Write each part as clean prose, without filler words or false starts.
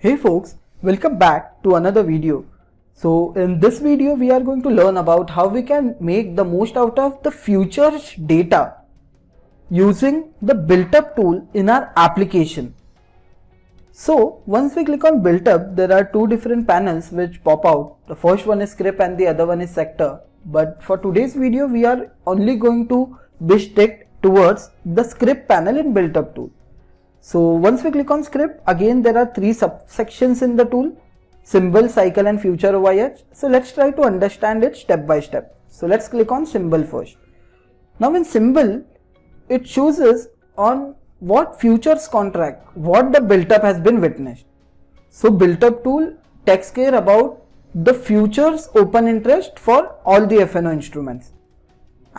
Hey folks, welcome back to another video. So in this video we are going to learn about how we can make the most out of the futures data using the built up tool in our application. So once we click on built up, there are two different panels which pop out. The first one is script and the other one is sector. But for today's video we are only going to be stick towards the script panel in built up tool. So once we click on script, again there are three subsections in the tool: symbol, cycle and future OIH. So let's try to understand it step by step. So let's click on symbol first. Now in symbol, it shows us on what futures contract, what the built up has been witnessed. So built up tool takes care about the futures open interest for all the F&O instruments.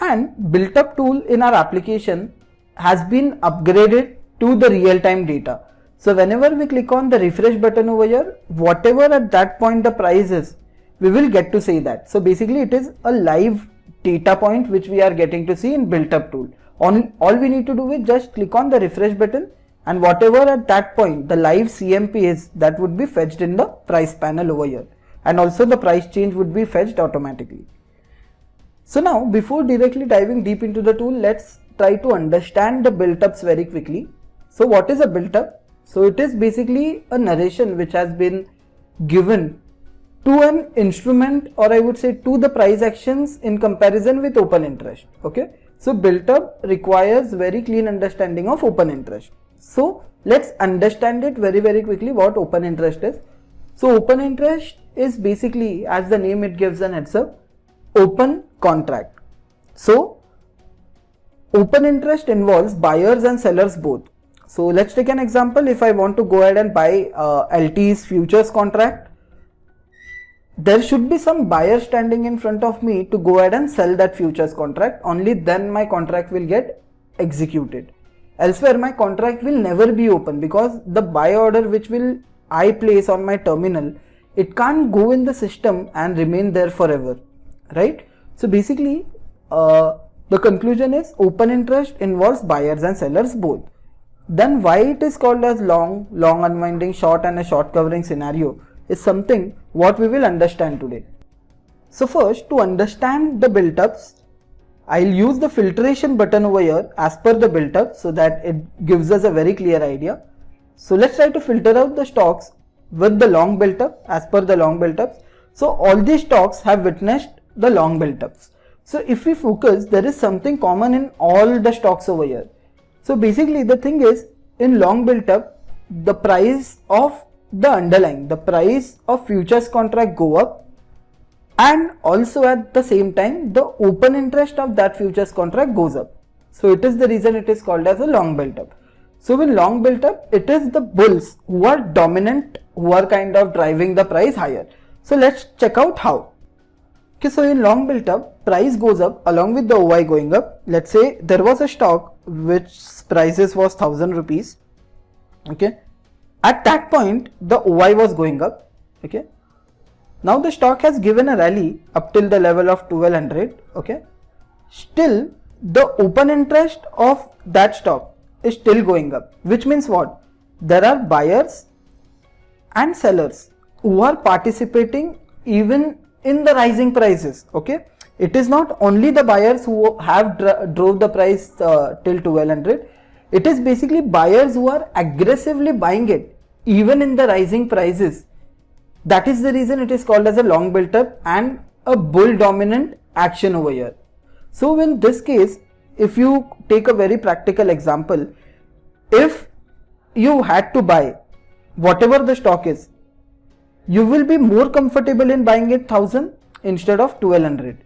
And built up tool in our application has been upgraded to the real-time data. So whenever we click on the refresh button over here, whatever at that point the price is, we will get to see that. So basically it is a live data point which we are getting to see in built up tool. All we need to do is just click on the refresh button, and whatever at that point the live CMP is, that would be fetched in the price panel over here, and also the price change would be fetched automatically. So now before directly diving deep into the tool, let's try to understand the built ups very quickly. So what is a built up? So it is basically a narration which has been given to an instrument, or I would say to the price actions in comparison with open interest. Okay. So built up requires very clean understanding of open interest. So let's understand it very quickly what open interest is. So open interest is basically, as the name it gives an heads up, open contract. So open interest involves buyers and sellers both. So let's take an example. If I want to go ahead and buy LT's futures contract, there should be some buyer standing in front of me to go ahead and sell that futures contract. Only then my contract will get executed. Elsewhere my contract will never be open, because the buy order which will I place on my terminal, it can't go in the system and remain there forever, right? So basically the conclusion is open interest involves buyers and sellers both. Then why it is called as long unwinding, short and a short covering scenario is something what we will understand today. So first, to understand the built ups, I'll use the filtration button over here as per the built up, so that it gives us a very clear idea. So let's try to filter out the stocks with the long built up as per the long built ups. So all these stocks have witnessed the long built ups. So if we focus, there is something common in all the stocks over here. So basically the thing is, in long built up, the price of the underlying, the price of futures contract go up, and also at the same time the open interest of that futures contract goes up. So it is the reason it is called as a long built up. So in long built up, it is the bulls who are dominant, who are kind of driving the price higher. So let's check out how. Okay, so in long built up, price goes up along with the OI going up. Let's say there was a stock which prices was 1000 rupees. Okay, at that point the OI was going up. Okay, now the stock has given a rally up till the level of 1200. Okay, still the open interest of that stock is still going up, which means what? There are buyers and sellers who are participating even in the rising prices. Okay, it is not only the buyers who have drove the price till 1200. It is basically buyers who are aggressively buying it even in the rising prices. That is the reason it is called as a long built up and a bull dominant action over here. So in this case, if you take a very practical example, if you had to buy whatever the stock is, you will be more comfortable in buying it 1000 instead of 1200.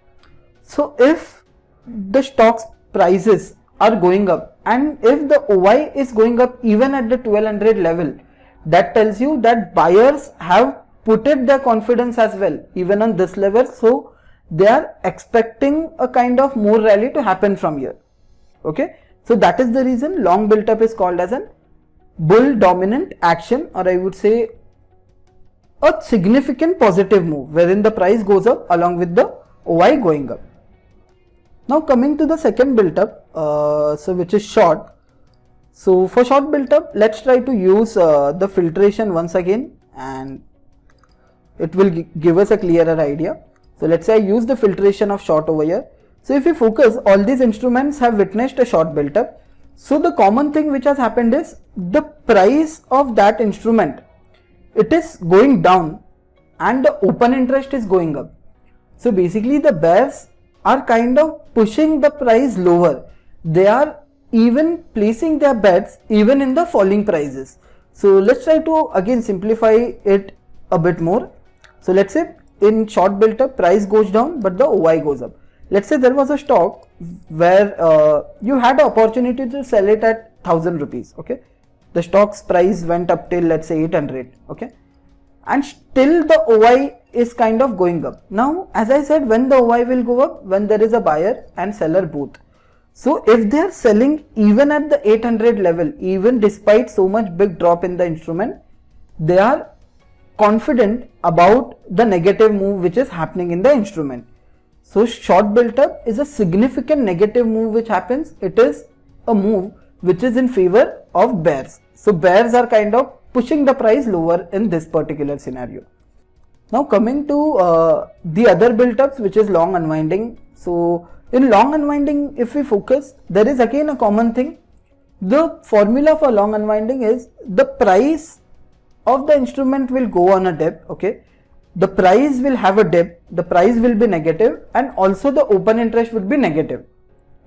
So if the stock's prices are going up, and if the OI is going up even at the 1200 level, that tells you that buyers have put it their confidence as well even on this level. So they are expecting a kind of more rally to happen from here. Okay, so that is the reason long built up is called as a bull dominant action, or I would say a significant positive move wherein the price goes up along with the OI going up. Now coming to the second built up, so which is short. So for short built up, let's try to use the filtration once again and it will give us a clearer idea. So let's say I use the filtration of short over here. So if we focus, all these instruments have witnessed a short built up. So the common thing which has happened is the price of that instrument, it is going down and the open interest is going up. So basically the bears are kind of pushing the price lower. They are even placing their bets even in the falling prices. So let's try to again simplify it a bit more. So let's say in short built up, price goes down but the OI goes up. Let's say there was a stock where you had an opportunity to sell it at 1000 rupees. Okay, the stock's price went up till let's say 800. Okay, and still the OI is kind of going up. Now as I said, when the OI will go up, when there is a buyer and seller both. So if they are selling even at the 800 level, even despite so much big drop in the instrument, they are confident about the negative move which is happening in the instrument. So short built up is a significant negative move which happens. It is a move which is in favor of bears. So bears are kind of pushing the price lower in this particular scenario. Now coming to the other built ups, which is long unwinding. So in long unwinding, if we focus, there is again a common thing. The formula for long unwinding is the price of the instrument will go on a dip. Okay, the price will have a dip, the price will be negative, and also the open interest would be negative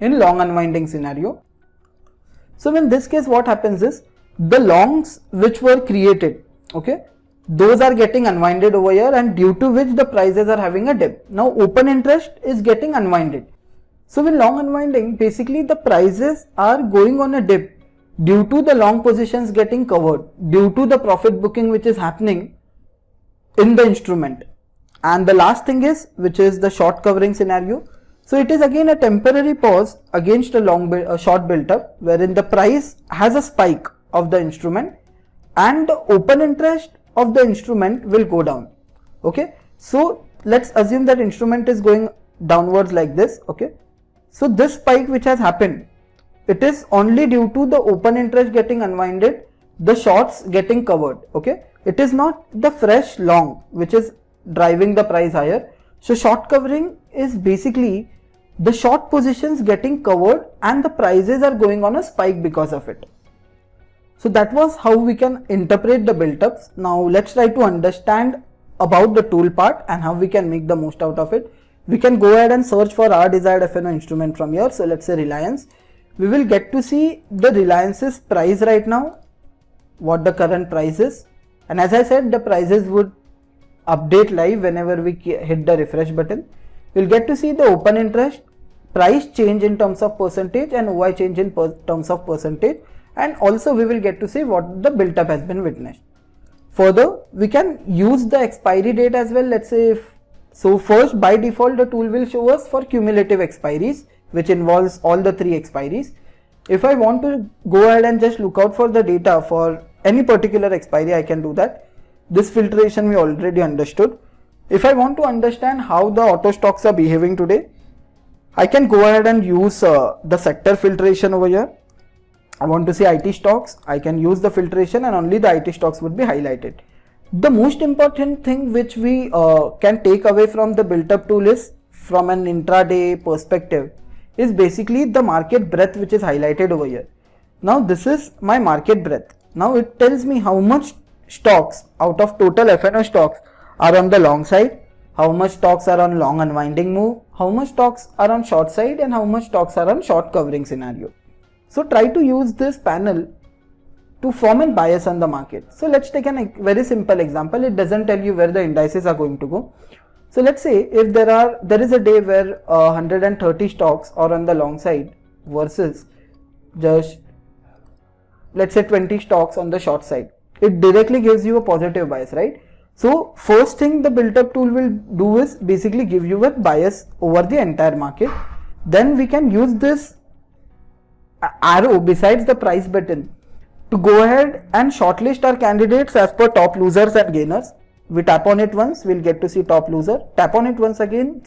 in long unwinding scenario. So in this case, what happens is the longs which were created, okay, those are getting unwinded over here, and due to which the prices are having a dip. Now open interest is getting unwinded. So in long unwinding, basically the prices are going on a dip due to the long positions getting covered, due to the profit booking which is happening in the instrument. And the last thing is, which is the short covering scenario. So it is again a temporary pause against a short built up, wherein the price has a spike of the instrument and the open interest of the instrument will go down. Okay, so let's assume that instrument is going downwards like this. Okay, so this spike which has happened, it is only due to the open interest getting unwinded, the shorts getting covered. Okay, it is not the fresh long which is driving the price higher. So short covering is basically the short positions getting covered and the prices are going on a spike because of it. So that was how we can interpret the built ups. Now let's try to understand about the tool part and how we can make the most out of it. We can go ahead and search for our desired FNO instrument from here. So let's say Reliance. We will get to see the Reliance's price right now, what the current price is. And as I said, the prices would update live whenever we hit the refresh button. We'll get to see the open interest, price change in terms of percentage and OI change in terms of percentage. And also we will get to see what the built up has been witnessed. Further, we can use the expiry date as well. Let's say so first by default the tool will show us for cumulative expiries, which involves all the 3 expiries. If I want to go ahead and just look out for the data for any particular expiry, I can do that. This filtration we already understood. If I want to understand how the auto stocks are behaving today, I can go ahead and use the sector filtration over here. I want to see IT stocks, I can use the filtration and only the IT stocks would be highlighted. The most important thing which we can take away from the built up tool is, from an intraday perspective, is basically the market breadth which is highlighted over here. Now this is my market breadth. Now it tells me how much stocks out of total FNO stocks are on the long side, how much stocks are on long unwinding move, how much stocks are on short side, and how much stocks are on short covering scenario. So try to use this panel to form a bias on the market. So let's take a very simple example. It doesn't tell you where the indices are going to go. So let's say if there is a day where 130 stocks are on the long side versus just let's say 20 stocks on the short side. It directly gives you a positive bias, right? So first thing the built up tool will do is basically give you a bias over the entire market. Then we can use this arrow besides the price button to go ahead and shortlist our candidates as per top losers and gainers. We tap on it once, we'll get to see top loser. Tap on it once again,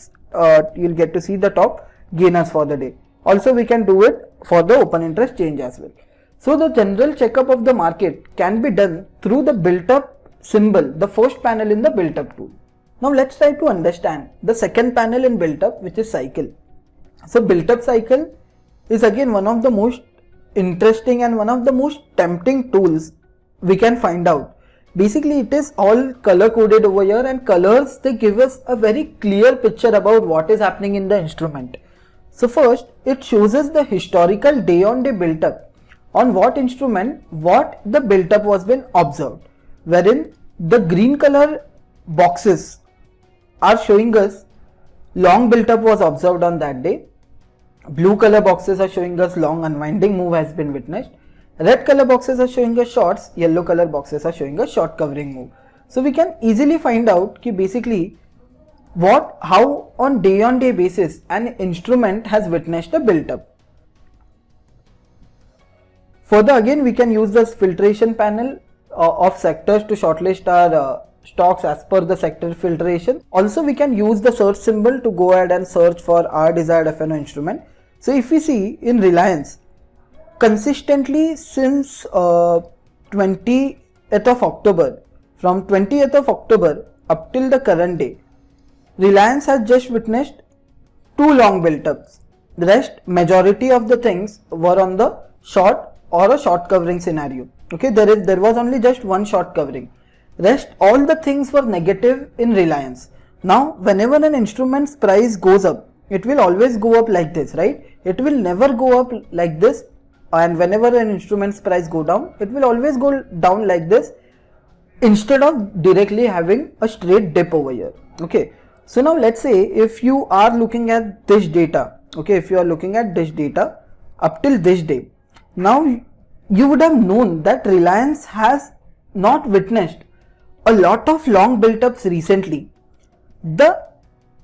you'll get to see the top gainers for the day. Also we can do it for the open interest change as well. So the general checkup of the market can be done through the built up symbol, the first panel in the built up tool. Now let's try to understand the second panel in built up, which is cycle. So built up cycle is again one of the most interesting and one of the most tempting tools we can find out. Basically it is all color coded over here, and colors, they give us a very clear picture about what is happening in the instrument. So first it shows us the historical day on day built up on what instrument, what the built up was been observed, wherein the green color boxes are showing us long built up was observed on that day. Blue color boxes are showing us long unwinding move has been witnessed. Red color boxes are showing us shorts, yellow color boxes are showing us short covering move. So we can easily find out ki basically how on day basis an instrument has witnessed a built up. Further again we can use this filtration panel of sectors to shortlist our stocks as per the sector filtration. Also we can use the search symbol to go ahead and search for our desired F&O instrument. So if we see in Reliance, consistently since 20th of October, from 20th of October up till the current day, Reliance has just witnessed 2 long build-ups. The rest, majority of the things were on the short or a short covering scenario. Okay, there was only just one short covering. Rest all the things were negative in Reliance. Now whenever an instrument's price goes up, it will always go up like this, right? It will never go up like this, and whenever an instrument's price go down, it will always go down like this, instead of directly having a straight dip over here. Okay, so now let's say if you are looking at this data, okay, if you are looking at this data up till this day, now you would have known that Reliance has not witnessed a lot of long built-ups recently. The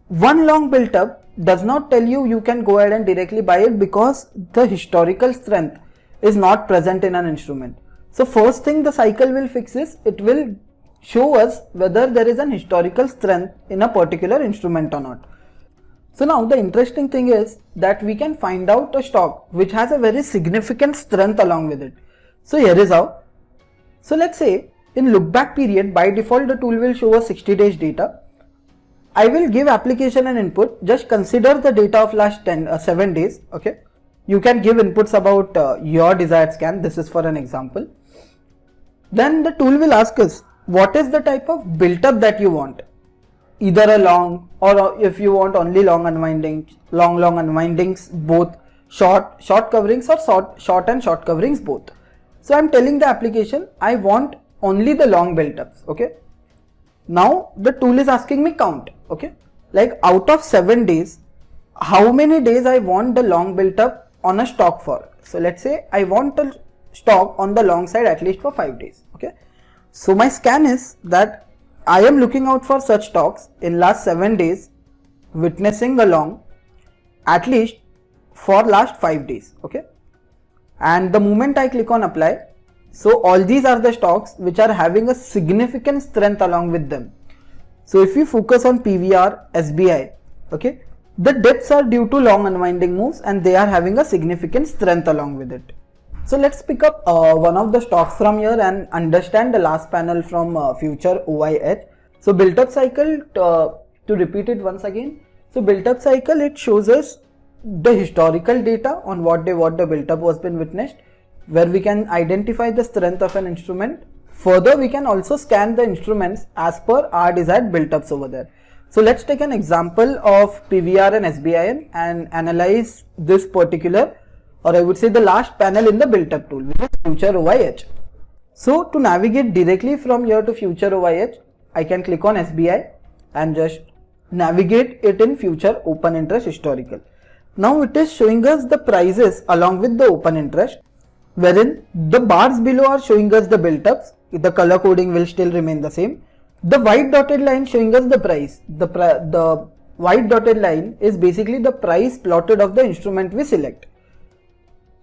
one long built-up does not tell you can go ahead and directly buy it, because the historical strength is not present in an instrument. So first thing the cycle will fix is it will show us whether there is an historical strength in a particular instrument or not. So now the interesting thing is that we can find out a stock which has a very significant strength along with it. So here is how. So let's say in look back period, by default the tool will show us 60 days data. I will give application an input. Just consider the data of last 7 days. Okay, you can give inputs about your desired scan. This is for an example. Then the tool will ask us what is the type of built up that you want, either a long, or if you want only long unwindings, long unwindings, both short coverings, or short and short coverings both. So I'm telling the application I want only the long built ups. Okay, now the tool is asking me count. Okay, like out of 7 days, how many days I want the long built up on a stock for. So let's say I want a stock on the long side at least for 5 days. Okay, so my scan is that I am looking out for such stocks in last 7 days witnessing a long at least for last 5 days. Okay, and the moment I click on apply, so all these are the stocks which are having a significant strength along with them. So if you focus on PVR, SBI, okay, the dips are due to long unwinding moves and they are having a significant strength along with it. So let's pick up one of the stocks from here and understand the last panel from Future OIH. So built up cycle, to repeat it once again. So built up cycle, it shows us the historical data on what the built up was been witnessed, where we can identify the strength of an instrument. Further, we can also scan the instruments as per our desired built ups over there. So let's take an example of PVR and SBIN and analyze this particular, or I would say the last panel in the built up tool, which is Future OIH. So to navigate directly from here to Future OIH, I can click on SBI and just navigate it in Future Open Interest Historical. Now it is showing us the prices along with the open interest, wherein the bars below are showing us the built ups. The color coding will still remain the same. The white dotted line showing us the price. The white dotted line is basically the price plotted of the instrument we select.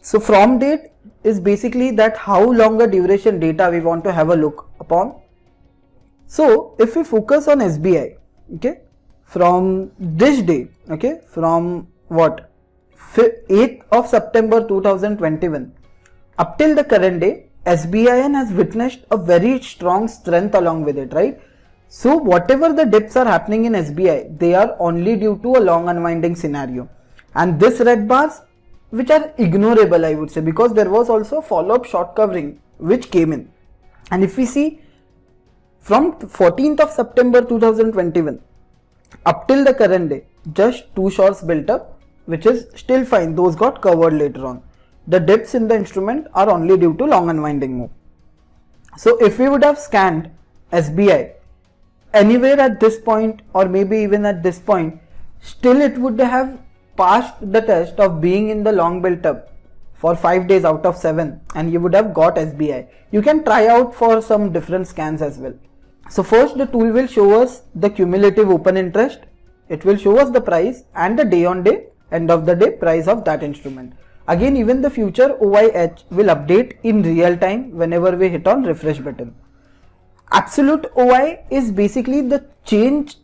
So from date is basically that how long a duration data we want to have a look upon. So if we focus on SBI, okay, from this day, okay, from what, 8th of September 2021 up till the current day, SBIN has witnessed a very strong strength along with it, right? So whatever the dips are happening in SBI, they are only due to a long unwinding scenario. And this red bars, which are ignorable, I would say, because there was also follow-up short covering which came in. And if we see from 14th of September 2021 up till the current day, just two shorts built up, which is still fine. Those got covered later on. The dips in the instrument are only due to long unwinding move. So if we would have scanned SBI anywhere at this point, or maybe even at this point, still it would have passed the test of being in the long built up for 5 days out of 7, and you would have got SBI. You can try out for some different scans as well. So first the tool will show us the cumulative open interest. It will show us the price and the day on day, end of the day price of that instrument. Again, even the future OIH will update in real time whenever we hit on refresh button. Absolute OI is basically the change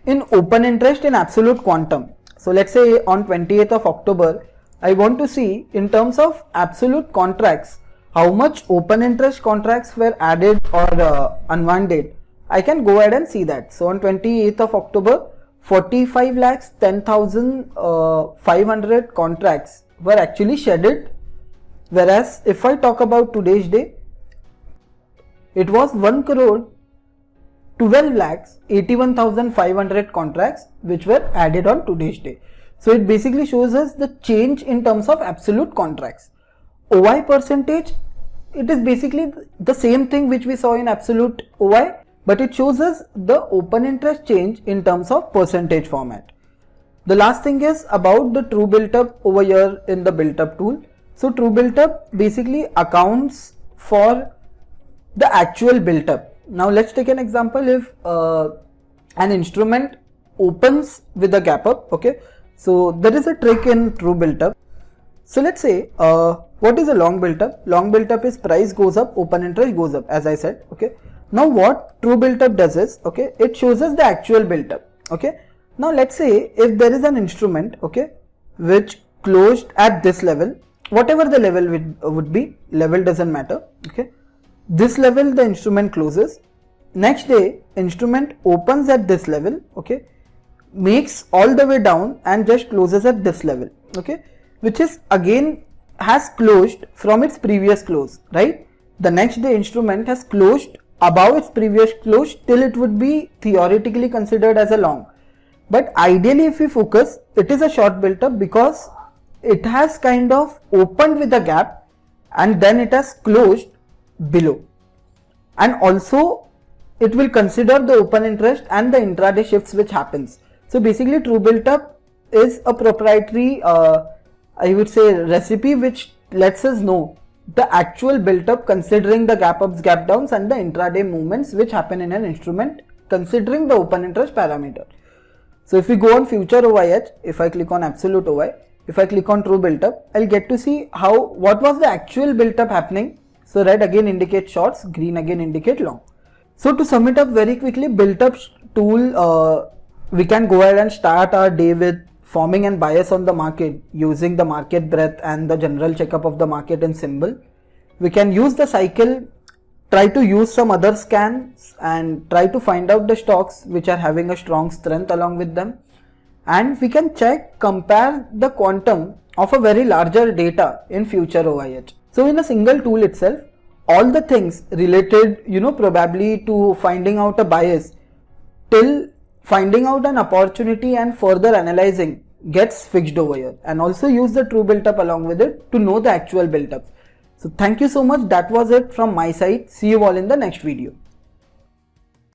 in open interest in absolute quantum. So let's say on 28th of October, I want to see in terms of absolute contracts, how much open interest contracts were added or unwound. I can go ahead and see that. So on 28th of October, 45,10,500 contracts were actually shedded, whereas if I talk about today's day, it was 1,12,81,500 contracts which were added on today's day. So it basically shows us the change in terms of absolute contracts. OI percentage, it is basically the same thing which we saw in absolute OI, but it shows us the open interest change in terms of percentage format. The last thing is about the true built up over here in the built up tool. So true built up basically accounts for the actual built up. Now let's take an example. If an instrument opens with a gap up, okay, so there is a trick in true built up. So let's say what is a long built up? Long built up is price goes up, open interest goes up, as I said, okay. Now what true built up does is, okay, it shows us the actual built up, okay. Now let's say if there is an instrument, okay, which closed at this level, whatever the level would be, level doesn't matter, okay. This level the instrument closes, next day instrument opens at this level, okay, makes all the way down and just closes at this level, okay, which is again has closed from its previous close, right? The next day instrument has closed above its previous close, till it would be theoretically considered as a long. But ideally if we focus, it is a short built up because it has kind of opened with a gap and then it has closed below. And also it will consider the open interest and the intraday shifts which happens. So basically true built up is a proprietary I would say recipe which lets us know the actual built up considering the gap ups, gap downs and the intraday movements which happen in an instrument considering the open interest parameter. So if we go on future OIH, if I click on absolute OI, if I click on true built up, I'll get to see what was the actual built up happening. So red again indicates shorts, green again indicate long. So to sum it up very quickly, built up tool, we can go ahead and start our day with forming and bias on the market using the market breadth and the general checkup of the market in symbol. We can use the cycle, try to use some other scans and try to find out the stocks which are having a strong strength along with them. And we can compare the quantum of a very larger data in future OIH. So in a single tool itself, all the things related, probably to finding out a bias till finding out an opportunity and further analyzing gets fixed over here, and also use the true built up along with it to know the actual built up. So thank you so much. That was it from my side. See you all in the next video.